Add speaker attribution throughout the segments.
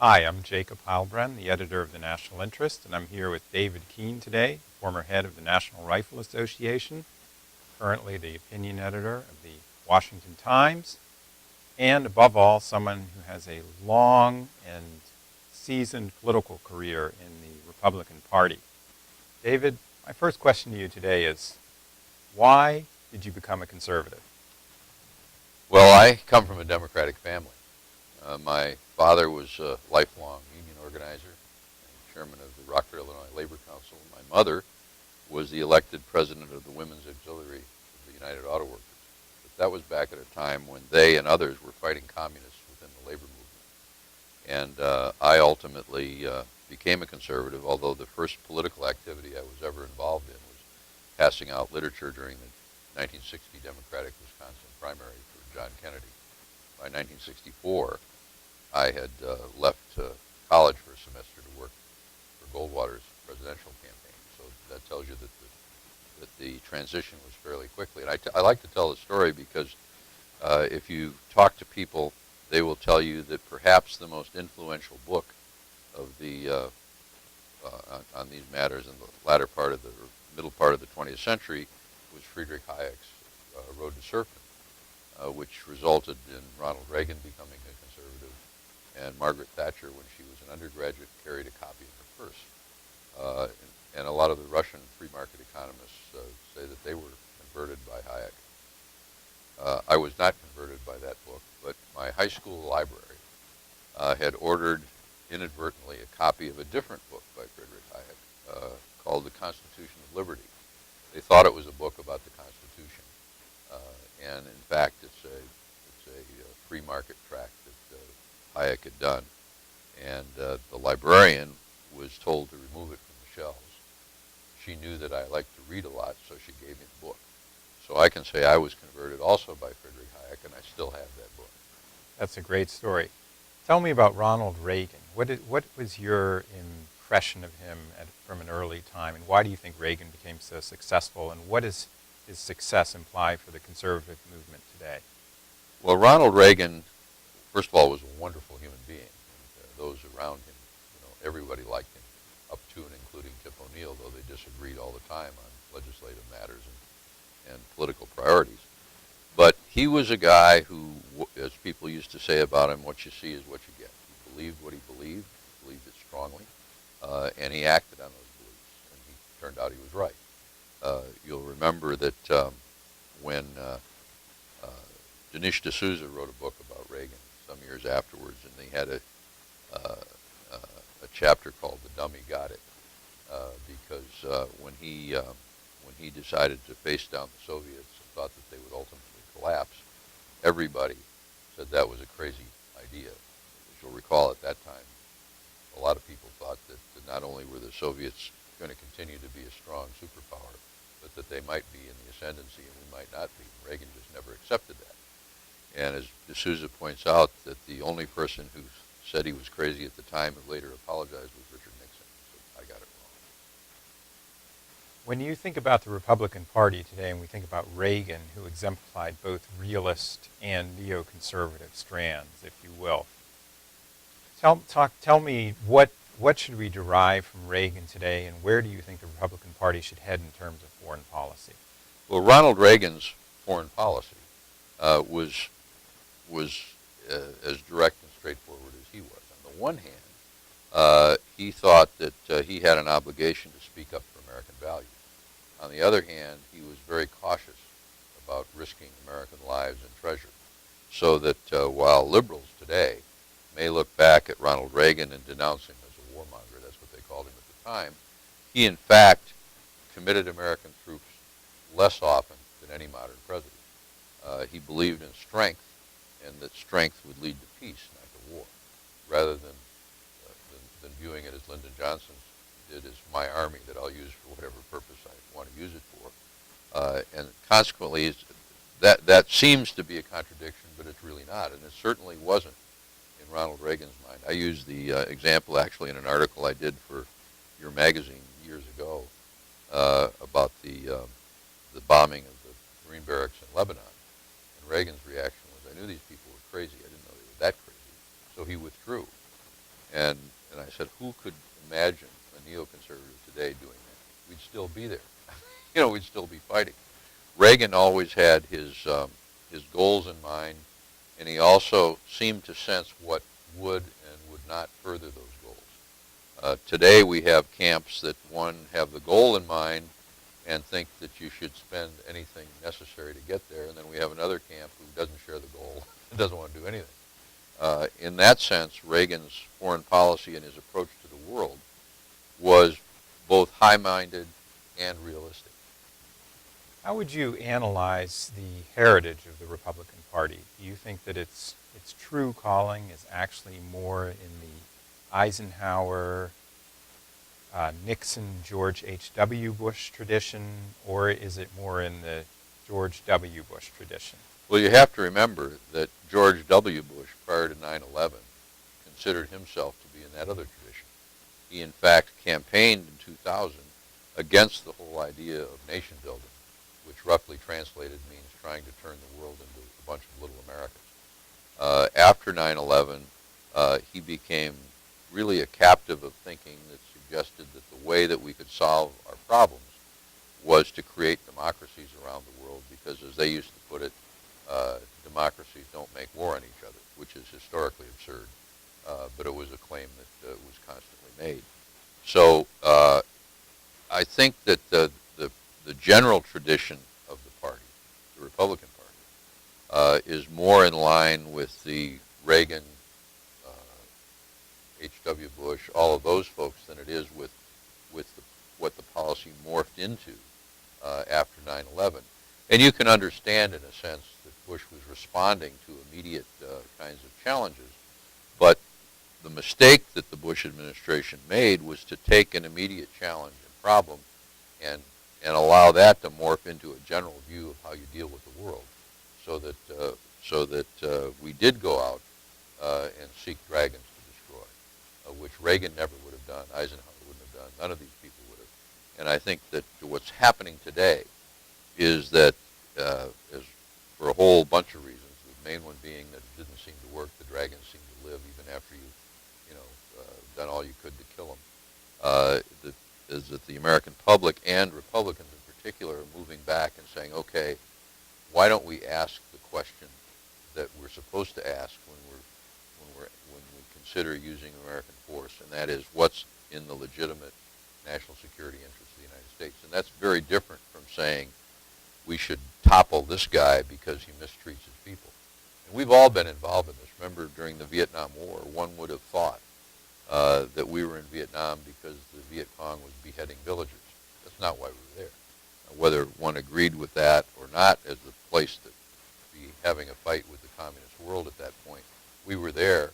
Speaker 1: Hi, I'm Jacob Heilbrenn, the editor of the National Interest, and I'm here with David Keene today, former head of the National Rifle Association, currently the opinion editor of the Washington Times, and above all, someone who has a long and seasoned political career in the Republican Party. David, my first question to you today is, why did you become a conservative?
Speaker 2: Well, I come from a Democratic family. My father was a lifelong union organizer and chairman of the Rockford, Illinois Labor Council. My mother was the elected president of the Women's Auxiliary of the United Auto Workers. But that was back at a time when they and others were fighting communists within the labor movement. And I ultimately became a conservative, although the first political activity I was ever involved in was passing out literature during the 1960 Democratic Wisconsin primary for John Kennedy. By 1964, I had left college for a semester to work for Goldwater's presidential campaign. So that tells you that the transition was fairly quickly. And I like to tell the story because if you talk to people, they will tell you that perhaps the most influential book of the on these matters in the latter part of the middle part of the 20th century was Friedrich Hayek's Road to Serfdom, which resulted in Ronald Reagan becoming a conservative, and Margaret Thatcher, when she was an undergraduate, carried a copy in her purse. And a lot of the Russian free market economists say that they were converted by Hayek. I was not converted by that book, but my high school library had ordered inadvertently a copy of a different book by Friedrich Hayek called The Constitution of Liberty. They thought it was a book about the Constitution. And in fact, it's a free market tract that Hayek had done. And the librarian was told to remove it from the shelves. She knew that I liked to read a lot, so she gave me the book. So I can say I was converted also by Friedrich Hayek, and I still have that book.
Speaker 1: That's a great story. Tell me about Ronald Reagan. What was your impression of him from an early time, and why do you think Reagan became so successful, and what does his success imply for the conservative movement today?
Speaker 2: Well, Ronald Reagan, first of all, was a wonderful human being. And, those around him, everybody liked him, up to and including Tip O'Neill, though they disagreed all the time on legislative matters and political priorities. But he was a guy who, as people used to say about him, what you see is what you get. He believed what he believed it strongly, and he acted on those beliefs, and he turned out he was right. You'll remember that when Dinesh D'Souza wrote a book about Reagan some years afterwards, and they had a chapter called "The Dummy Got It," because when he decided to face down the Soviets and thought that they would ultimately collapse, everybody said that was a crazy idea. As you'll recall, at that time, a lot of people thought that not only were the Soviets going to continue to be a strong superpower, but that they might be in the ascendancy and we might not be. Reagan just never accepted that. And as D'Souza points out, that the only person who said he was crazy at the time who later apologized was Richard Nixon. He said, I got it wrong.
Speaker 1: When you think about the Republican Party today, and we think about Reagan, who exemplified both realist and neoconservative strands, if you will, tell me what should we derive from Reagan today, and where do you think the Republican Party should head in terms of foreign policy?
Speaker 2: Well, Ronald Reagan's foreign policy was as direct and straightforward as he was. On the one hand, he thought that he had an obligation to speak up for American values. On the other hand, he was very cautious about risking American lives and treasure, so that while liberals today may look back at Ronald Reagan and denounce him as a warmonger, that's what they called him at the time, he in fact committed American troops less often than any modern president. He believed in strength, and that strength would lead to peace, not to war, rather than viewing it as Lyndon Johnson did as my army that I'll use for whatever purpose I want to use it for. And consequently, that seems to be a contradiction, but it's really not, and it certainly wasn't in Ronald Reagan's mind. I used the example actually in an article I did for your magazine years ago about the bombing of the Marine barracks in Lebanon. And Reagan's reaction was, I knew these people were crazy. I didn't know they were that crazy. So he withdrew. And I said, who could imagine a neoconservative today doing that? We'd still be there. We'd still be fighting. Reagan always had his goals in mind, and he also seemed to sense what would and would not further those goals. Today we have camps that, one, have the goal in mind and think that you should spend anything necessary to get there, and then we have another camp who doesn't share the goal and doesn't want to do anything. In that sense, Reagan's foreign policy and his approach to the world was both high-minded and realistic.
Speaker 1: How would you analyze the heritage of the Republican Party? Do you think that its true calling is actually more in the Eisenhower, Nixon, George H.W. Bush tradition, or is it more in the George W. Bush tradition?
Speaker 2: Well, you have to remember that George W. Bush, prior to 9/11, considered himself to be in that other tradition. He, in fact, campaigned in 2000 against the whole idea of nation building, which roughly translated means trying to turn the world into a bunch of little Americas. After 9/11, he became really a captive of thinking that suggested that the way that we could solve our problems was to create democracies around the world, because, as they used to put it, democracies don't make war on each other, which is historically absurd, but it was a claim that was constantly made. So I think that the general tradition of the party, the Republican Party, is more in line with the Reagan, H.W. Bush, all of those folks, than it is with what the policy morphed into after 9/11. And you can understand, in a sense, that Bush was responding to immediate kinds of challenges. But the mistake that the Bush administration made was to take an immediate challenge and problem and allow that to morph into a general view of how you deal with the world, so that we did go out and seek dragons to destroy, which Reagan never would have done, Eisenhower wouldn't have done, none of these people would have. And I think that what's happening today is that, as for a whole bunch of reasons, the main one being that it didn't seem to work, the dragons seem to live even after you've done all you could to kill them, is that the American public, and Republicans in particular, are moving back and saying, okay, why don't we ask the question that we're supposed to ask when we consider using American force, and that is, what's in the legitimate national security interests of the United States? And that's very different from saying we should topple this guy because he mistreats his people. And we've all been involved in this. Remember, during the Vietnam War, one would have thought that we were in Vietnam because the Viet Cong was beheading villagers. That's not why we were there. Whether one agreed with that or not as the place to be having a fight with the communist world at that point, we were there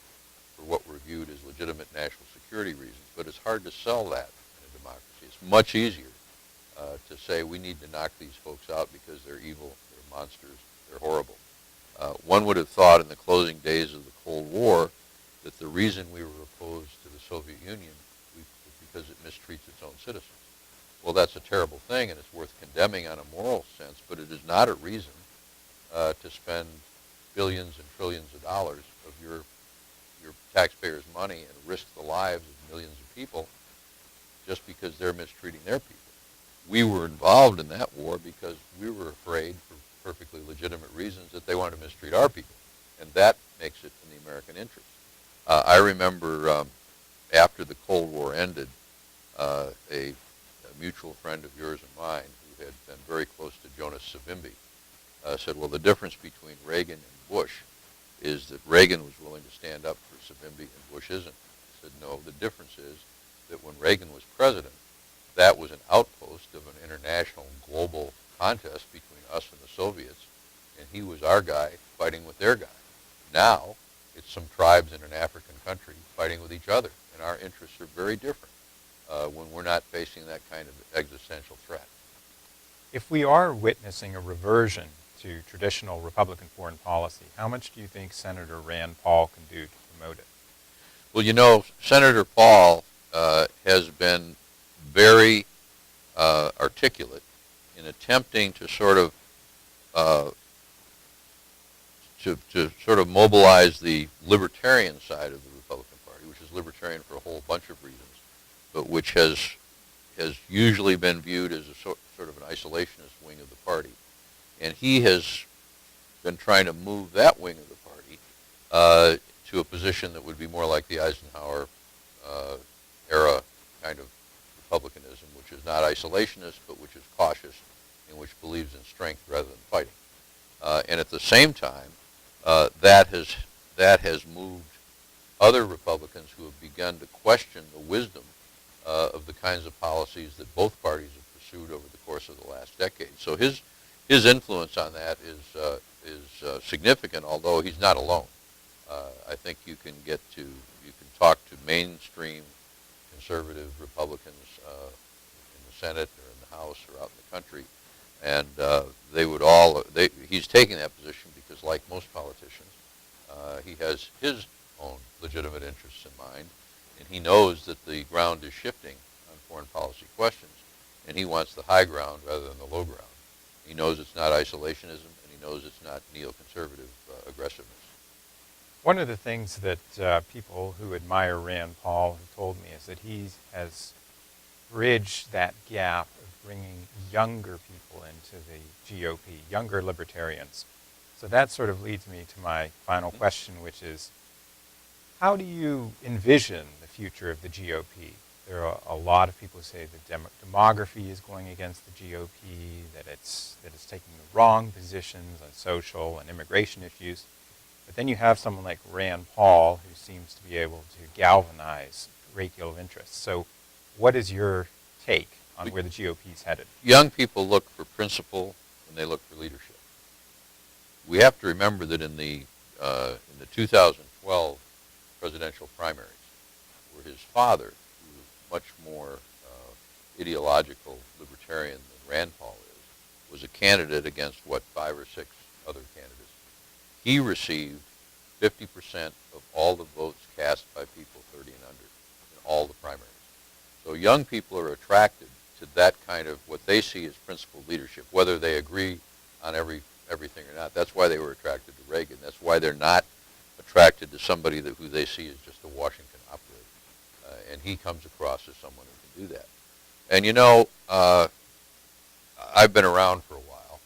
Speaker 2: for what were viewed as legitimate national security reasons. But it's hard to sell that in a democracy. It's much easier to say we need to knock these folks out because they're evil, they're monsters, they're horrible. One would have thought in the closing days of the Cold War that the reason we were opposed to the Soviet Union was because it mistreats its own citizens. Well, that's a terrible thing, and it's worth condemning on a moral sense, but it is not a reason to spend billions and trillions of dollars of your taxpayers' money and risk the lives of millions of people just because they're mistreating their people. We were involved in that war because we were afraid, for perfectly legitimate reasons, that they wanted to mistreat our people, and that makes it in the American interest. I remember after the Cold War ended, a mutual friend of yours and mine, who had been very close to Jonas Savimbi, said, well, the difference between Reagan and Bush is that Reagan was willing to stand up for Savimbi and Bush isn't. I said, no, the difference is that when Reagan was president, that was an outpost of an international global contest between us and the Soviets, and he was our guy fighting with their guy. Now, it's some tribes in an African country fighting with each other, and our interests are very different when we're not facing that kind of existential threat.
Speaker 1: If we are witnessing a reversion to traditional Republican foreign policy, how much do you think Senator Rand Paul can do to promote it?
Speaker 2: Well, Senator Paul has been very articulate in attempting to sort of mobilize the libertarian side of the Republican Party, which is libertarian for a whole bunch of reasons, but which has usually been viewed as a sort of an isolationist wing of the party. And he has been trying to move that wing of the party to a position that would be more like the Eisenhower era kind of republicanism, which is not isolationist, but which is cautious and which believes in strength rather than fighting. And at the same time, that has moved other Republicans who have begun to question the wisdom of the kinds of policies that both parties have pursued over the course of the last decade. So his influence on that is significant, although he's not alone. I think you can talk to mainstream conservative Republicans in the Senate or in the House or out in the country, and he's taking that position because, like most politicians, he has his own legitimate interests in mind, and he knows that the ground is shifting on foreign policy questions, and he wants the high ground rather than the low ground. He knows it's not isolationism, and he knows it's not neoconservative aggressiveness.
Speaker 1: One of the things that people who admire Rand Paul have told me is that he has bridged that gap of bringing younger people into the GOP, younger libertarians. So that sort of leads me to my final question, which is, how do you envision the future of the GOP? There are a lot of people who say that demography is going against the GOP, that it's taking the wrong positions on social and immigration issues. But then you have someone like Rand Paul, who seems to be able to galvanize a great deal of interest. So what is your take on where the GOP is headed?
Speaker 2: Young people look for principle and they look for leadership. We have to remember that in the 2012 presidential primaries, where his father, who is much more ideological libertarian than Rand Paul is, was a candidate against, 5 or 6 other candidates. He received 50% of all the votes cast by people 30 and under in all the primaries. So young people are attracted to that kind of what they see as principled leadership, whether they agree on everything or not. That's why they were attracted to Reagan. That's why they're not attracted to somebody who they see as just a Washington operator. And he comes across as someone who can do that. And I've been around for a while,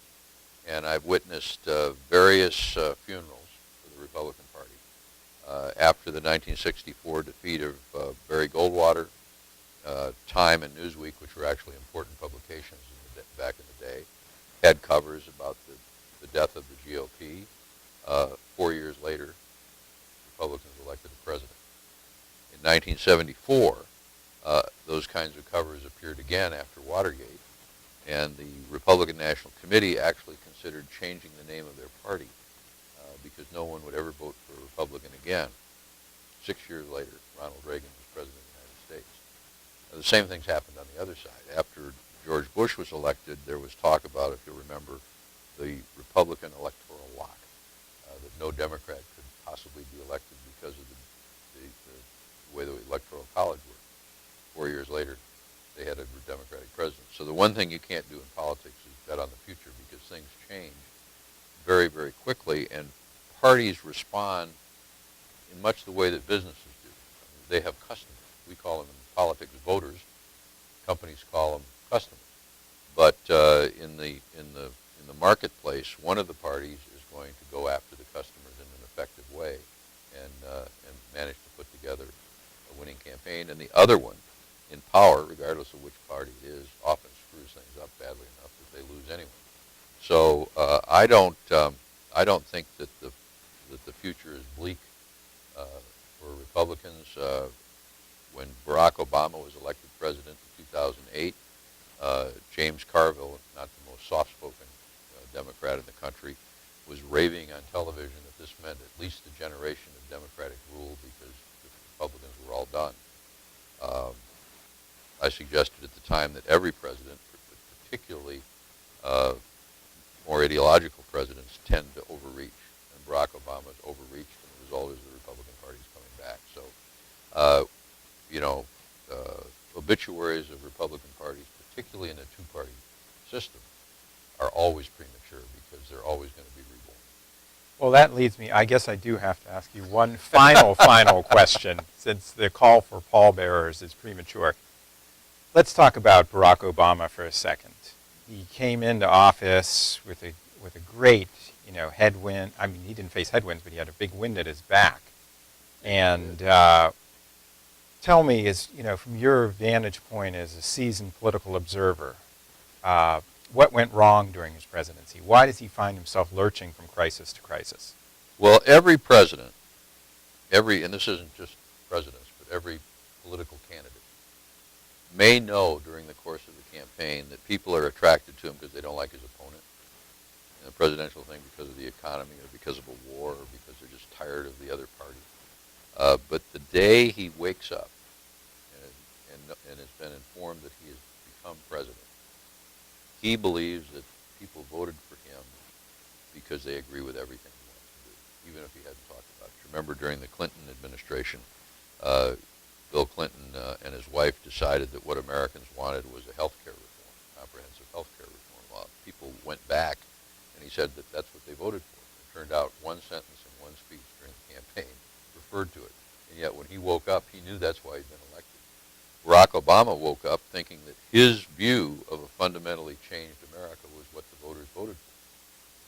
Speaker 2: and I've witnessed various funerals for the Republican Party. After the 1964 defeat of Barry Goldwater, Time and Newsweek, which were actually important publications back in the day, had covers about the death of the GOP. 4 years later, Republicans elected a president. In 1974, those kinds of covers appeared again after Watergate, and the Republican National Committee actually considered changing the name of their party because no one would ever vote for a Republican again. 6 years later, Ronald Reagan was president of the United States. The same things happened on the other side. After George Bush was elected, there was talk about, if you'll remember, the Republican electoral lock, that no Democrat could possibly be elected because of the way the Electoral College worked. 4 years later, they had a Democratic president. So the one thing you can't do in politics is bet on the future, because things change very, very quickly, and parties respond in much the way that businesses do. They have customers. We call them in politics voters. Companies call them customers. But in the marketplace, one of the parties is going to go after the customers in an effective way and manage to put together a winning campaign, and the other one, in power, regardless of which party it is, often screws things up badly enough that they lose anyway. So I don't think that the future is bleak for Republicans. When Barack Obama was elected president in 2008, James Carville, not the most soft-spoken Democrat in the country, was raving on television that this meant at least a generation of Democratic rule because the Republicans were all done. I suggested at the time that every president, particularly more ideological presidents, tend to overreach, and Barack Obama's overreached, and the result is the Republican Party's coming back. So, obituaries of Republican parties, particularly in a two-party system, are always premature because they're always going to be reborn.
Speaker 1: Well, that leads me, I guess I do have to ask you one final question, since the call for pallbearers is premature. Let's talk about Barack Obama for a second. He came into office with a great, headwind. I mean, he didn't face headwinds, but he had a big wind at his back. And tell me, from your vantage point as a seasoned political observer, what went wrong during his presidency? Why does he find himself lurching from crisis to crisis?
Speaker 2: Well, every president, and this isn't just presidents, but every political candidate, may know during the course of the campaign that people are attracted to him because they don't like his opponent. In the presidential thing, because of the economy or because of a war or because they're just tired of the other party. But the day he wakes up and has been informed that he has become president, he believes that people voted for him because they agree with everything he wants to do, even if he hadn't talked about it. Remember, during the Clinton administration, Bill Clinton and his wife decided that what Americans wanted was a health care reform, comprehensive health care reform. Well, people went back, and he said that that's what they voted for. It turned out one sentence in one speech during the campaign referred to it. And yet when he woke up, he knew that's why he'd been elected. Barack Obama woke up thinking that his view of a fundamentally changed America was what the voters voted for.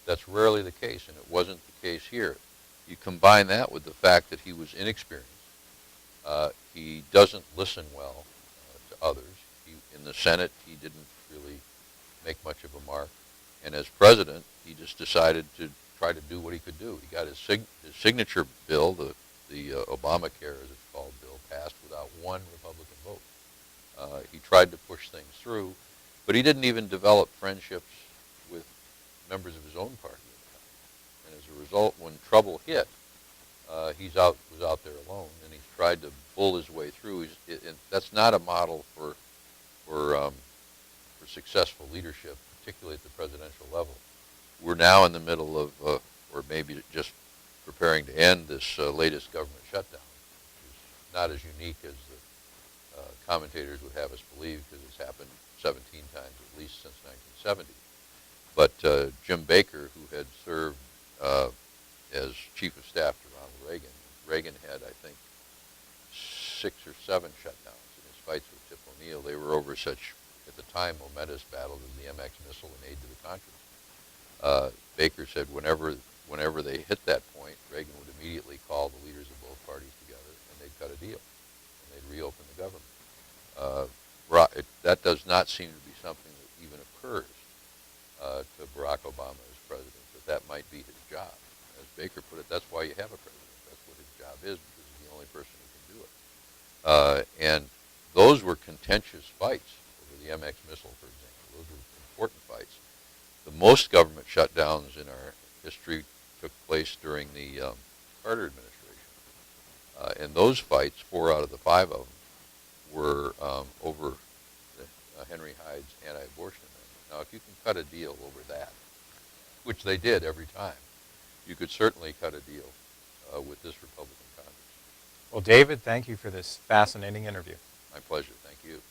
Speaker 2: That's rarely the case, and it wasn't the case here. You combine that with the fact that he was inexperienced. He doesn't listen well to others. In the Senate, he didn't really make much of a mark. And as president, he just decided to try to do what he could do. He got his signature bill, the Obamacare, as it's called, bill, passed without one Republican vote. He tried to push things through, but he didn't even develop friendships with members of his own party at the time. And as a result, when trouble hit, he was out there alone, and he tried to bull his way through. That's not a model for successful leadership, particularly at the presidential level. We're now in the middle of, or maybe just preparing to end this latest government shutdown, which is not as unique as the commentators would have us believe, because it's happened 17 times at least since 1970. But Jim Baker, who had served as chief of staff to Ronald Reagan had, I think, 6 or 7 shutdowns in his fights with Tip O'Neill. They were over such, at the time, momentous battles as the MX missile and aid to the Contras. Baker said whenever they hit that point, Reagan would immediately call the leaders of both parties together, and they'd cut a deal, and they'd reopen the government. That does not seem to be something that even occurs to Barack Obama as president, but that might be his job. As Baker put it, that's why you have a president. That's what his job is, because he's the only person who can do it. And those were contentious fights over the MX missile, for example. Those were important fights. The most government shutdowns in our history took place during the Carter administration. And those fights, 4 out of the 5 of them, were over Henry Hyde's anti-abortion amendment. Now, if you can cut a deal over that, which they did every time, you could certainly cut a deal with this Republican Congress.
Speaker 1: Well, David, thank you for this fascinating interview.
Speaker 2: My pleasure. Thank you.